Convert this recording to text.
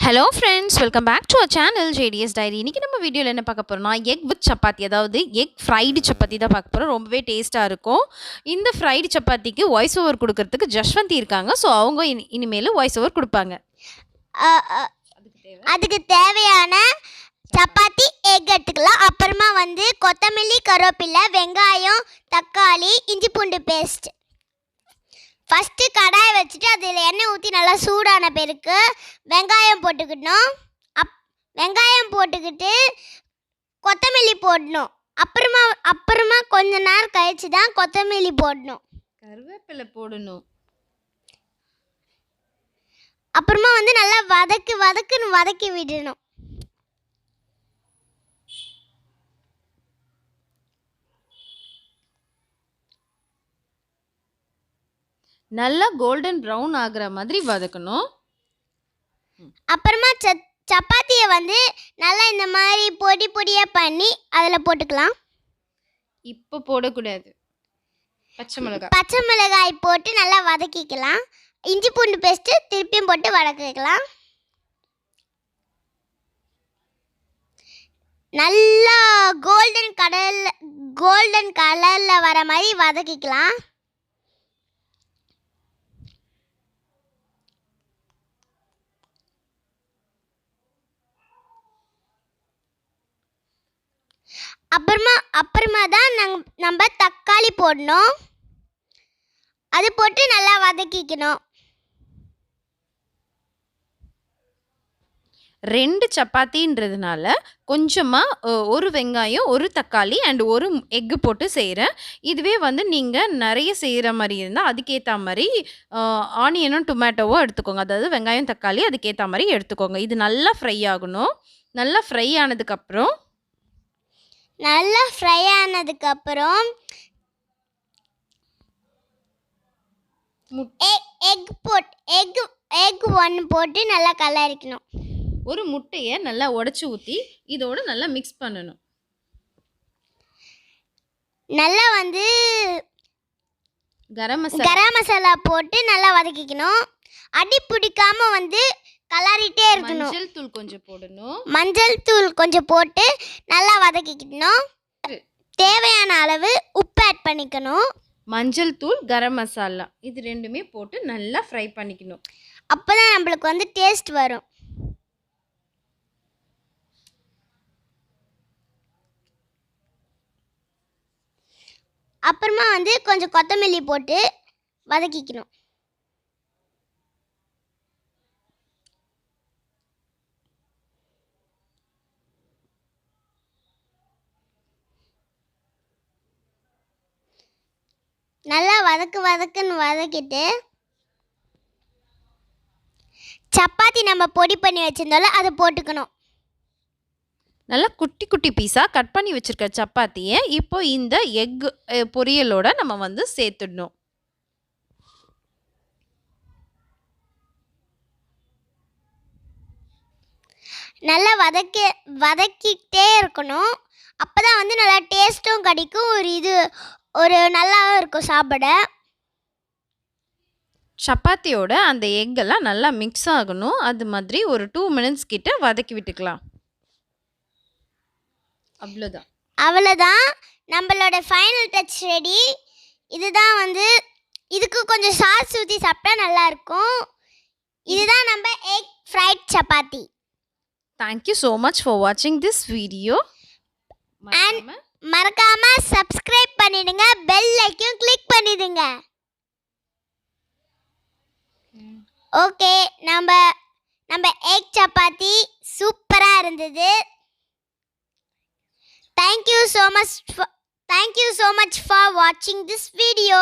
Hello friends, welcome back to our channel JDS diary. இன்றைக்கி நம்ம வீடியோவில் என்ன பார்க்க போகிறோம்னா, எக் வித் சப்பாத்தி, அதாவது எக் ஃப்ரைடு சப்பாத்தி தான் பார்க்க போகிறோம். ரொம்பவே டேஸ்ட்டாக இருக்கும். இந்த ஃப்ரைடு சப்பாத்திக்கு வாய்ஸ் ஓவர் கொடுக்கறதுக்கு ஜஷ்வந்தி இருக்காங்க. ஸோ அவங்க இனிமேல் வாய்ஸ் ஓவர் கொடுப்பாங்க. அதுக்கு தேவையான சப்பாத்தி எக் எடுத்துக்கலாம். அப்புறமா கொத்தமல்லி, கருவேப்பிலை, வெங்காயம், தக்காளி, இஞ்சி பூண்டு பேஸ்ட். ஃபஸ்ட்டு கடாயை வச்சுட்டு அதில் எண்ணெய் ஊற்றி நல்லா சூடான பிறகு வெங்காயம் போட்டுக்கிடணும். வெங்காயம் போட்டுக்கிட்டு கொத்தமல்லி போடணும். அப்புறமா கொஞ்ச நேரம் கழிச்சு தான் கொத்தமல்லி போடணும். கருவேப்பிலை போடணும். அப்புறமா நல்லா வதக்கி விடணும். நல்லா கோல்டன் ப்ரௌன் ஆகிற மாதிரி வதக்கணும். அப்புறமா சப்பாத்தியை நல்லா இந்த மாதிரி பொடி பொடியாக பண்ணி அதில் போட்டுக்கலாம். இப்போ போடக்கூடாது. பச்சை மிளகாய் போட்டு நல்லா வதக்கிக்கலாம். இஞ்சி பூண்டு பேஸ்ட்டு திருப்பியும் போட்டு வதக்கிக்கலாம். நல்லா கோல்டன் கலரில் வர மாதிரி வதக்கிக்கலாம். அப்புறமா தான் நம்ம தக்காளி போடணும். அது போட்டு நல்லா வதக்கிக்கணும். 2 சப்பாத்தின்றதுனால கொஞ்சமாக ஒரு வெங்காயம், ஒரு தக்காளி அண்ட் ஒரு எக்கு போட்டு செய்கிறேன். இதுவே நீங்கள் நிறைய செய்கிற மாதிரி இருந்தால் அதுக்கேற்ற மாதிரி ஆனியனும் டொமேட்டோவும் எடுத்துக்கோங்க. அதாவது வெங்காயம், தக்காளி அதுக்கேற்ற மாதிரி எடுத்துக்கோங்க. இது நல்லா ஃப்ரை ஆகணும். நல்லா ஃப்ரை ஆனதுக்கப்புறம் எக் 1 போட்டு நல்லா கலரிக்கணும். ஒரு முட்டையை நல்லா உடைச்சி ஊற்றி இதோட நல்லா மிக்ஸ் பண்ணணும். நல்லா கரம் மசாலா போட்டு நல்லா வதக்கிக்கணும். அடி பிடிக்காம கலரிட்டே இருக்கணும். மஞ்சள் தூள் கொஞ்சம் போட்டு நல்லா வதக்கிக்கணும். தேவையான அளவு உப்பு ஆட் பண்ணிக்கணும். மஞ்சள் தூள், கரம் மசாலா இது ரெண்டுமே போட்டு நல்லா ஃப்ரை பண்ணிக்கணும். அப்போதான் நம்மளுக்கு டேஸ்ட் வரும். அப்புறமா கொஞ்சம் கொத்தமல்லி போட்டு வதக்கிக்கணும். நல்லா வதக்கிட்டு சப்பாத்தி நம்ம பொடி பண்ணி வச்சிருந்தோம்ல அதை போட்டுக்கணும். நல்லா குட்டி குட்டி பீஸாக கட் பண்ணி வச்சுருக்க சப்பாத்தியை இப்போ இந்த எக் பொரியலோட நம்ம சேர்த்துடணும். நல்லா வதக்கிட்டே இருக்கணும். அப்போ தான் நல்லா டேஸ்ட்டும் கிடைக்கும். ஒரு நல்லாவும் இருக்கும் சாப்பிட. சப்பாத்தியோட அந்த எக்கெல்லாம் நல்லா மிக்ஸ் ஆகணும். அது மாதிரி ஒரு 2 மினிட்ஸ் கிட்ட வதக்கி விட்டுக்கலாம். அவ்வளோதான் நம்மளோட ஃபைனல் டச் ரெடி. இதுதான் இதுக்கு கொஞ்சம் சாஸ் ஊற்றி சாப்பிட்டா நல்லாயிருக்கும். இதுதான் நம்ம egg fried chapati. Thank you so much for வாட்சிங் திஸ் வீடியோ. மறக்காம சப்ஸ்கிரைப் பண்ணிடுங்க. பெல் ஐக்கன் கிளிக் பண்ணிடுங்க. ஓகே, நம்ம எக் சப்பாத்தி சூப்பராக இருந்தது. Thank you so much for watching this video.